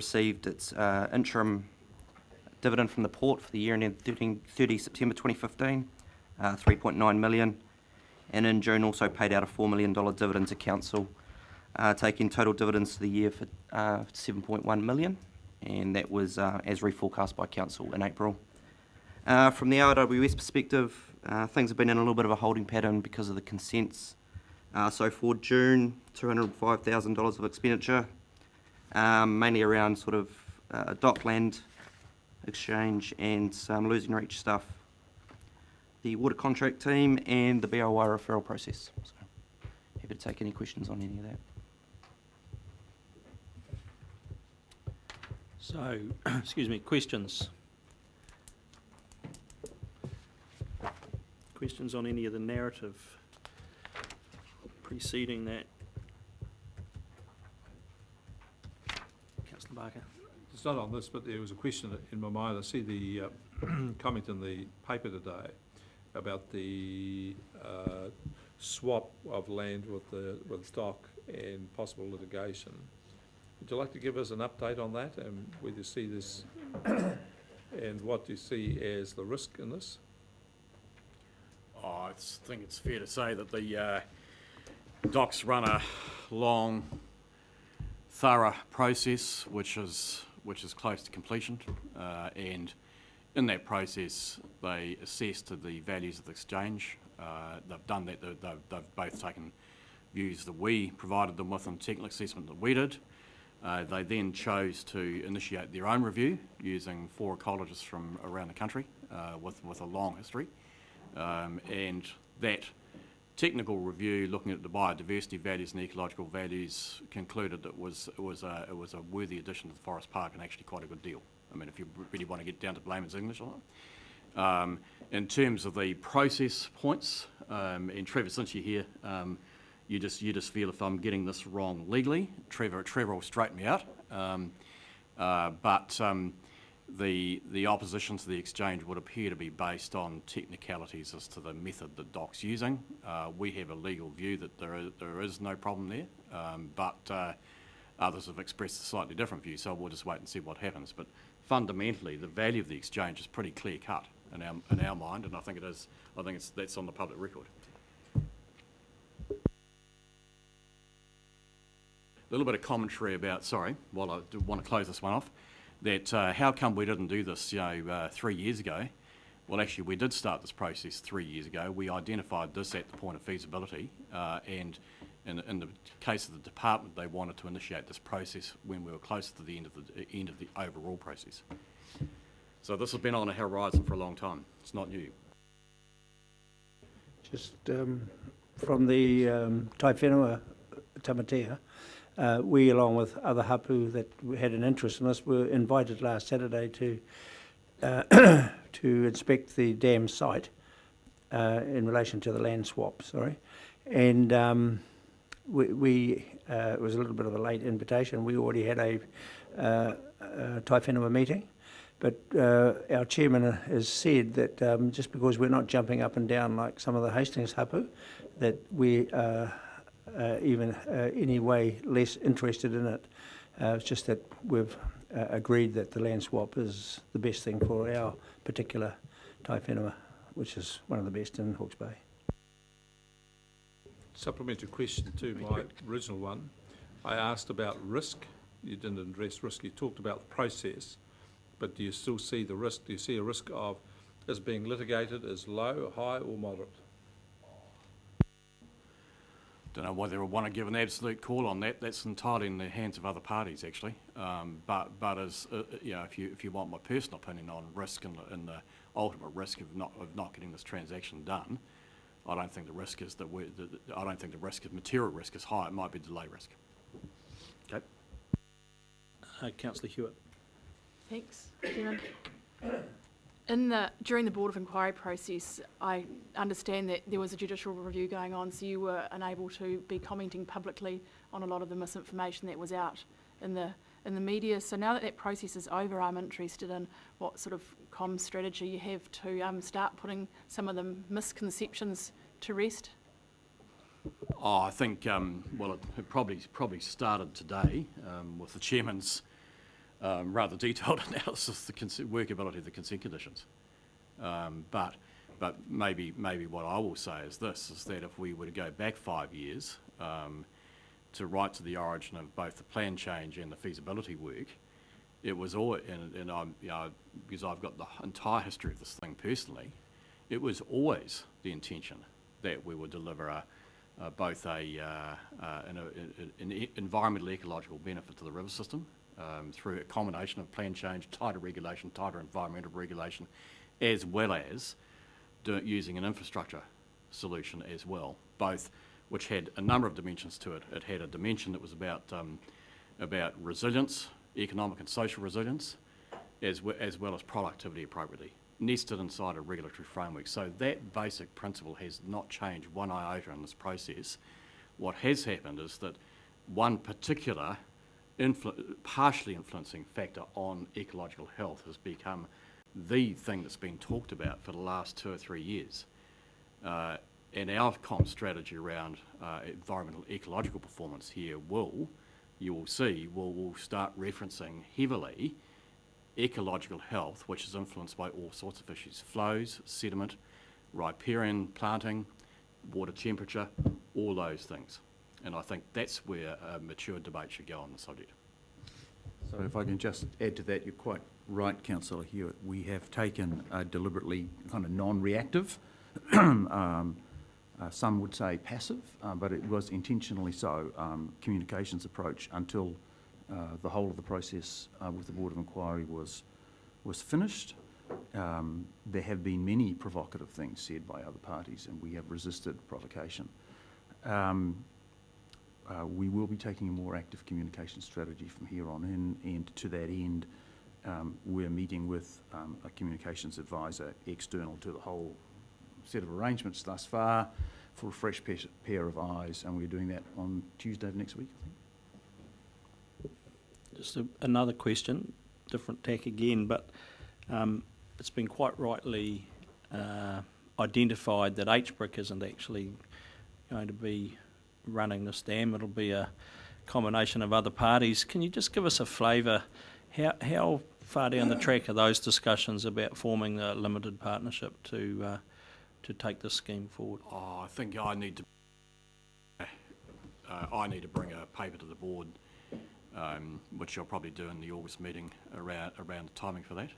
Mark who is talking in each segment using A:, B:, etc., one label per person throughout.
A: received its interim dividend from the port for the year ending 30 September 2015, 3.9 million, and in June also paid out a $4 million dividend to council, taking total dividends for the year for 7.1 million, and that was as reforecast by council in April. From the RWS perspective, things have been in a little bit of a holding pattern because of the consents. So for June, $205,000 of expenditure, mainly around sort of dockland exchange and some losing reach stuff, the water contract team, and the BOI referral process. So happy to take any questions on any of that.
B: So, excuse me, questions? Questions on any of the narrative preceding that? Councillor Barker.
C: It's not on this, but there was a question in my mind. I see the comment in the paper today about the swap of land with stock and possible litigation. Would you like to give us an update on that and whether you see this and what you see as the risk in this?
D: I think it's fair to say that the docks run a long, thorough process which is close to completion, and in that process they assessed the values of the exchange. They've done that. They've both taken views that we provided them with and technical assessment that we did. They then chose to initiate their own review using 4 ecologists from around the country with a long history, and that technical review, looking at the biodiversity values and ecological values, concluded that it was a worthy addition to the forest park and actually quite a good deal. I mean, if you really want to get down to layman's English on it. In terms of the process points, and Trevor, since you're here, you just feel if I'm getting this wrong legally, Trevor will straighten me out. But the opposition to the exchange would appear to be based on technicalities as to the method that DOC's using. We have a legal view that there is no problem there, but others have expressed a slightly different view, so we'll just wait and see what happens. But fundamentally, the value of the exchange is pretty clear cut in our mind, and I think it is. I think that's on the public record. A little bit of commentary about, while I do want to close this one off, that how come we didn't do this 3 years ago? Well, actually, we did start this process 3 years ago. We identified this at the point of feasibility, and in the case of the department, they wanted to initiate this process when we were closer to the end of the overall process. So this has been on a horizon for a long time. It's not new.
E: Just from the Taiwhenua Tamatea, we, along with other hapu that had an interest in this, were invited last Saturday to to inspect the dam site in relation to the land swap. And it was a little bit of a late invitation. We already had a Taiwhenua meeting, but our chairman has said that just because we're not jumping up and down like some of the Hastings hapu, that we even any way less interested in it. It's just that we've agreed that the land swap is the best thing for our particular Taiwhenua, which is one of the best in Hawke's Bay.
C: Supplementary question to my original one. I asked about risk. You didn't address risk. You talked about the process, but do you still see the risk? Do you see a risk of this being litigated as low, high or moderate?
D: Don't know whether I want to give an absolute call on that. That's entirely in the hands of other parties, actually. But as if you want my personal opinion on risk and the ultimate risk of not getting this transaction done, I don't think the risk is I don't think the risk of material risk is high. It might be delay risk. Okay.
B: Councillor Hewitt.
F: Thanks, Chairman. During the Board of Inquiry process, I understand that there was a judicial review going on, so you were unable to be commenting publicly on a lot of the misinformation that was out in the media. So now that process is over, I'm interested in what sort of comm strategy you have to start putting some of the misconceptions to rest.
D: I think it probably started today with the chairman's rather detailed analysis of the workability of the consent conditions. But maybe what I will say is this, is that if we were to go back 5 years to right to the origin of both the plan change and the feasibility work, it was all, and I'm, because I've got the entire history of this thing personally, it was always the intention that we would deliver both an environmental ecological benefit to the river system through a combination of plan change, tighter regulation, tighter environmental regulation, as well as using an infrastructure solution as well, both which had a number of dimensions to it. It had a dimension that was about resilience, economic and social resilience, as well as productivity appropriately, nested inside a regulatory framework. So that basic principle has not changed one iota in this process. What has happened is that one particular partially influencing factor on ecological health has become the thing that's been talked about for the last 2 or 3 years. And our comp strategy around environmental ecological performance here will start referencing heavily ecological health, which is influenced by all sorts of issues: flows, sediment, riparian planting, water temperature, all those things. And I think that's where a mature debate should go on the subject.
G: So if I can just add to that, you're quite right, Councillor Hewitt. We have taken a deliberately kind of non-reactive, some would say passive, but it was intentionally so, communications approach until the whole of the process with the Board of Inquiry was finished. There have been many provocative things said by other parties, and we have resisted provocation. We will be taking a more active communication strategy from here on in, and to that end, we're meeting with a communications advisor external to the whole set of arrangements thus far for a fresh pair of eyes, and we're doing that on Tuesday of next week, I think.
B: Just another question, different tack again, but it's been quite rightly identified that HBRIC isn't actually going to be running this dam. It'll be a combination of other parties. Can you just give us a flavour? How far down the track are those discussions about forming a limited partnership to take this scheme forward?
D: Oh, I think I need to bring a paper to the board, which I'll probably do in the August meeting around the timing for that.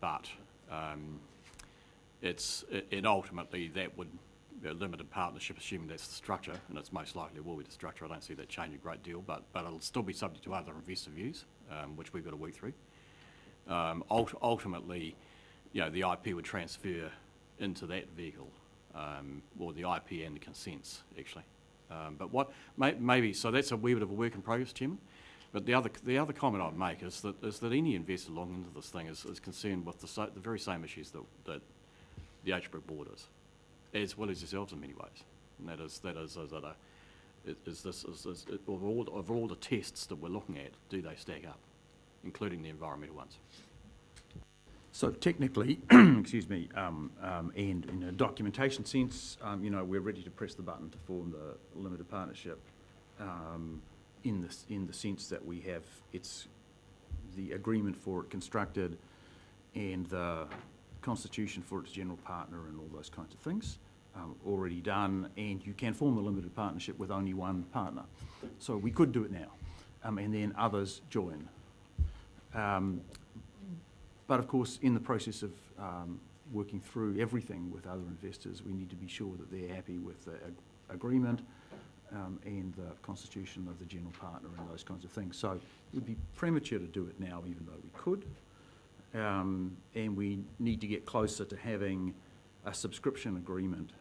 D: But ultimately that would be a limited partnership, assuming that's the structure, and it's most likely will be the structure. I don't see that changing a great deal, but it'll still be subject to other investor views, which we've got to work through. Ultimately, the IP would transfer into that vehicle, or the IP and the consents, actually. But maybe, so that's a wee bit of a work in progress, Chairman. But the other comment I'd make is that any investor looking into this thing is concerned with the very same issues that the HBRIC board is, as well as yourselves in many ways. And that is of all the tests that we're looking at, do they stack up, including the environmental ones?
G: So technically, excuse me, and in a documentation sense, we're ready to press the button to form the limited partnership. In the sense that we have the agreement for it constructed and the constitution for its general partner and all those kinds of things already done, and you can form the limited partnership with only one partner. So we could do it now, and then others join. But of course, in the process of working through everything with other investors, we need to be sure that they're happy with the agreement and the constitution of the general partner and those kinds of things. So it would be premature to do it now, even though we could. And we need to get closer to having a subscription agreement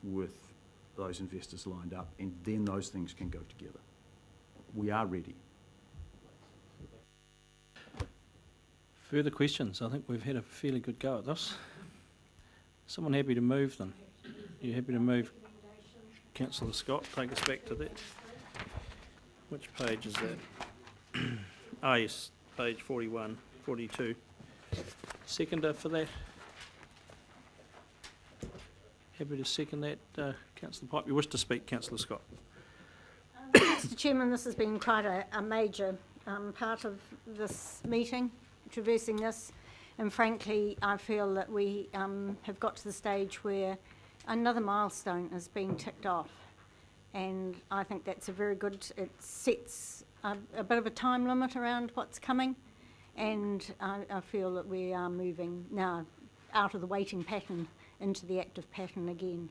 G: with those investors lined up, and then those things can go together. We are ready.
B: Further questions? I think we've had a fairly good go at this. Someone happy to move them? You happy to move? Councillor Scott, take us back to that. Which page is that? Yes, page 41, 42. Seconder for that? Happy to second that, Councillor Pipe. You wish to speak, Councillor Scott?
H: Mr Chairman, this has been quite a major part of this meeting, traversing this, and frankly, I feel that we have got to the stage where another milestone is being ticked off, and I think that's a very good, it sets a bit of a time limit around what's coming, and I feel that we are moving now out of the waiting pattern into the active pattern again.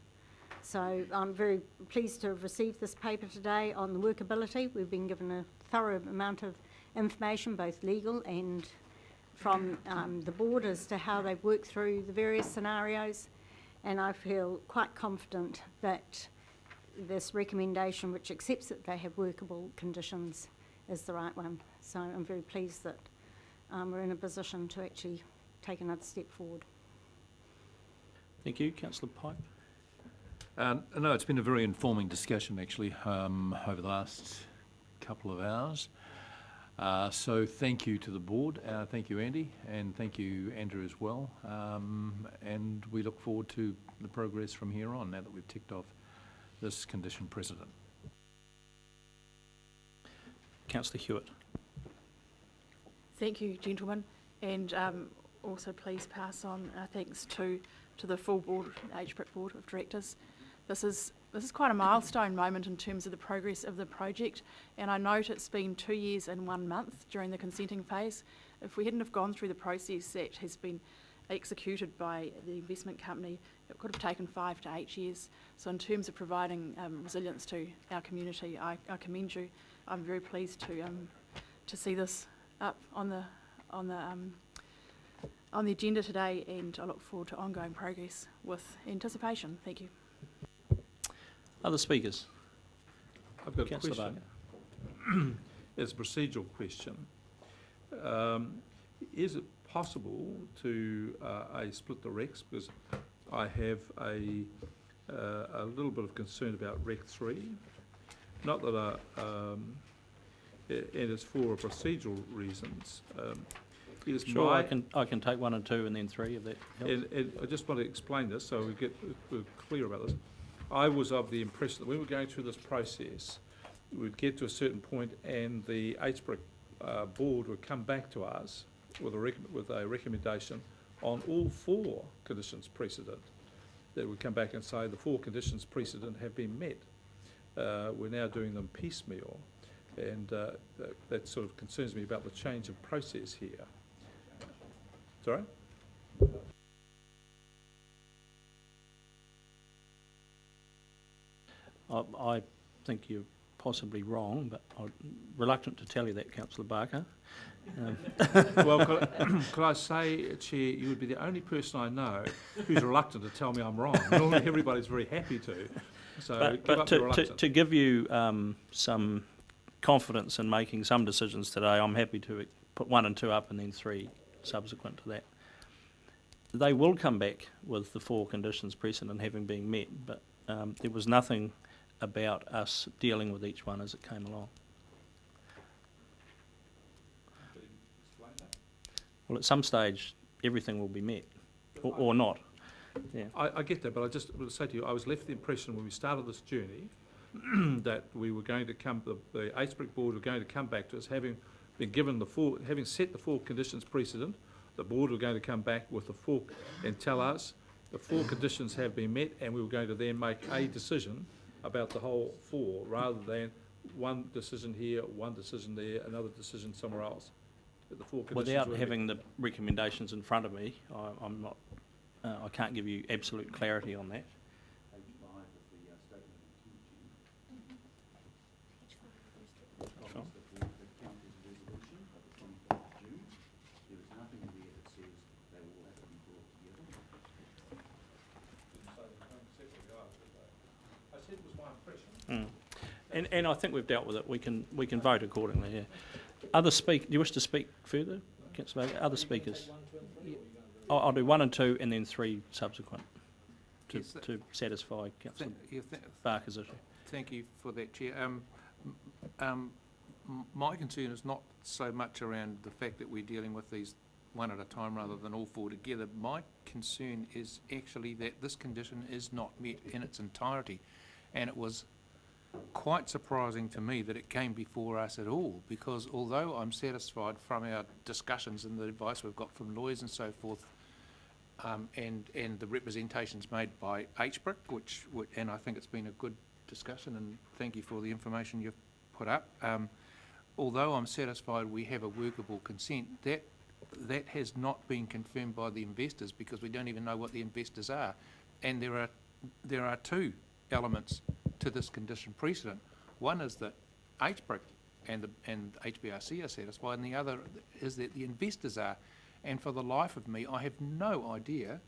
H: So I'm very pleased to have received this paper today on the workability. We've been given a thorough amount of information, both legal and from the board, as to how they've worked through the various scenarios, and I feel quite confident that this recommendation, which accepts that they have workable conditions, is the right one. So I'm very pleased that we're in a position to actually take another step forward.
B: Thank you. Councillor Pipe.
C: No, it's been a very informing discussion, actually, over the last couple of hours. So thank you to the board. Thank you, Andy, and thank you, Andrew, as well. And we look forward to the progress from here on, now that we've ticked off this condition precedent.
B: Councillor Hewitt.
F: Thank you, gentlemen, and also please pass on thanks to the full board, HBRIC Board of Directors. This is quite a milestone moment in terms of the progress of the project, and I note it's been 2 years and 1 month during the consenting phase. If we hadn't have gone through the process that has been executed by the investment company, it could have taken 5 to 8 years. So in terms of providing resilience to our community, I commend you. I'm very pleased to see this up on the agenda today, and I look forward to ongoing progress with anticipation. Thank you.
B: Other speakers?
C: I've got a
B: Councillor
C: question. It's a procedural question. Is it possible to split the recs? Because I have a little bit of concern about Rec 3. Not that and it's for procedural reasons.
B: Sure, I can take 1 and 2 and then 3 if that helps.
C: And I just want to explain this so we're clear about this. I was of the impression that when we're going through this process, we'd get to a certain point and the HBRIC board would come back to us with a recommendation on all 4 conditions precedent. They would come back and say the 4 conditions precedent have been met. We're now doing them piecemeal, and that sort of concerns me about the change of process here. Sorry?
B: I think you're possibly wrong, but I'm reluctant to tell you that, Councillor Barker.
C: Well, could I say, Chair, you would be the only person I know who's reluctant to tell me I'm wrong. Normally everybody's very happy to. So
B: but to give you some confidence in making some decisions today, I'm happy to put 1 and 2 up and then 3 subsequent to that. They will come back with the 4 conditions precedent having been met, but there was nothing about us dealing with each one as it came along. Well, at some stage, everything will be met, or not. Yeah.
C: I get that, but I just want to say to you, I was left the impression when we started this journey that we were going to come, the HBRIC board were going to come back to us, having been given having set the 4 conditions precedent. The board were going to come back with the 4 and tell us the 4 conditions have been met, and we were going to then make a decision about the whole 4, rather than one decision here, one decision there, another decision somewhere else. The 4 conditions
B: without having the recommendations in front of me, I'm not. I can't give you absolute clarity on that. Sure. And I think we've dealt with it. We can vote accordingly. Yeah. Do you wish to speak further, Councillor Baker? Other speakers? I'll do 1 and 2 and then 3 subsequent to satisfy Councillor Barker's issue.
I: Thank you for that, Chair. My concern is not so much around the fact that we're dealing with these 1 at a time rather than all 4 together. My concern is actually that this condition is not met in its entirety, and it was quite surprising to me that it came before us at all, because although I'm satisfied from our discussions and the advice we've got from lawyers and so forth, and the representations made by HBRIC, and I think it's been a good discussion, and thank you for the information you've put up. Although I'm satisfied we have a workable consent, that has not been confirmed by the investors, because we don't even know what the investors are. And there are two elements to this condition precedent. One is that HBRIC and HBRC are satisfied, and the other is that the investors are. And for the life of me, I have no idea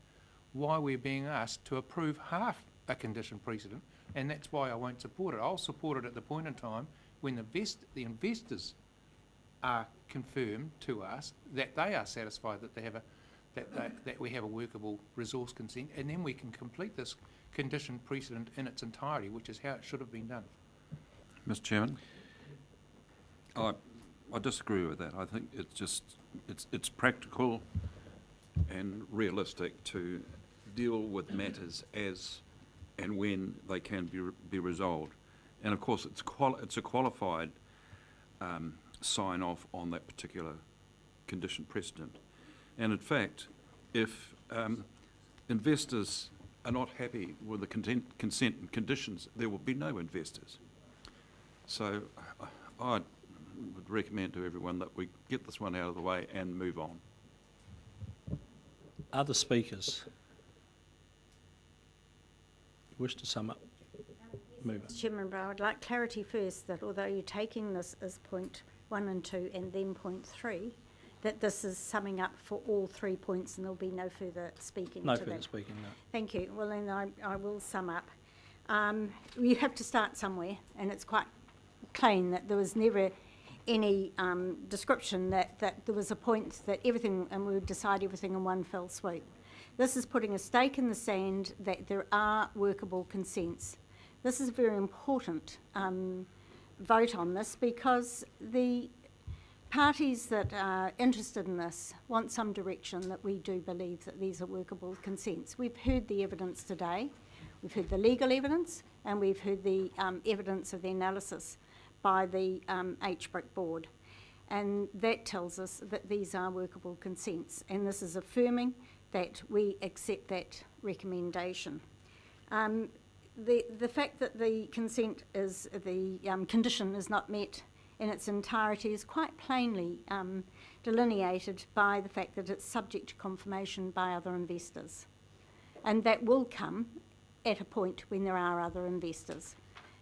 I: why we're being asked to approve half a condition precedent, and that's why I won't support it. I'll support it at the point in time when the investors are confirmed to us that they are satisfied that they have that we have a workable resource consent, and then we can complete this condition precedent in its entirety, which is how it should have been done.
C: Mr. Chairman? I disagree with that. I think it's just, it's practical and realistic to deal with matters as and when they can be resolved. And of course, it's a qualified sign off on that particular condition precedent. And in fact, if investors are not happy with the consent and conditions, there will be no investors. So I would recommend to everyone that we get this one out of the way and move on.
B: Other speakers wish to sum up? Move it.
H: Chairman Brown, I would like clarity first that although you're taking this as point 1 and 2 and then point 3, that this is summing up for all 3 points and there'll be no further speaking
B: No
H: to
B: further
H: that.
B: speaking, no.
H: Thank you. Well, then I will sum up. You have to start somewhere, and it's quite plain that there was never any description that there was a point that everything, and we would decide everything in one fell swoop. This is putting a stake in the sand that there are workable consents. This is a very important vote on this, because the parties that are interested in this want some direction that we do believe that these are workable consents. We've heard the evidence today, we've heard the legal evidence, and we've heard the evidence of the analysis by the HBRIC board. And that tells us that these are workable consents, and this is affirming that we accept that recommendation. The fact that the consent is, the condition is not met in its entirety is quite plainly delineated by the fact that it's subject to confirmation by other investors. And that will come at a point when there are other investors.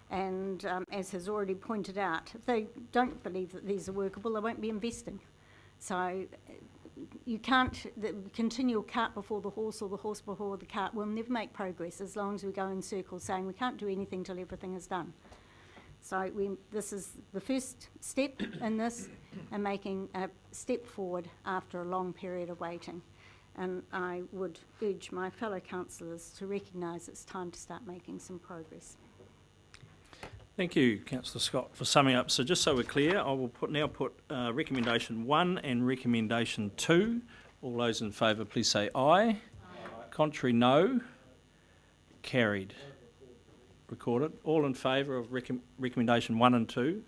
H: And as has already pointed out, if they don't believe that these are workable, they won't be investing. So you can't, the continual cart before the horse or the horse before the cart will never make progress as long as we go in circles saying we can't do anything till everything is done. So this is the first step in this, and making a step forward after a long period of waiting. And I would urge my fellow councillors to recognise it's time to start making some progress.
B: Thank you, Councillor Scott, for summing up. So just so we're clear, I will now put recommendation 1 and recommendation 2. All those in favour, please say aye. Aye. Contrary, no. Carried. Recorded. All in favour of recommendation 1 and 2?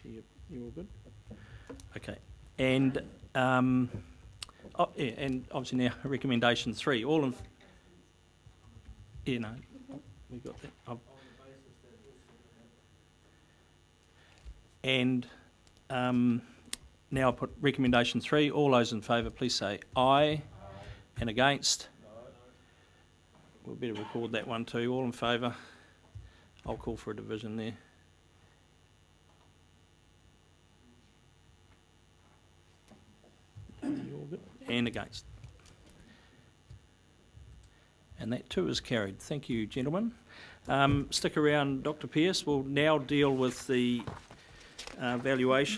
B: You all good? Okay. And oh, yeah, and obviously now recommendation 3. All in. Yeah, no, we got that. And now I put recommendation 3. All those in favour, please say aye. Aye. And against? No. We'll better record that one too. All in favour? I'll call for a division there. You all good? And against? And that too is carried. Thank you, gentlemen. Stick around, Dr. Pearce. We'll now deal with the valuation.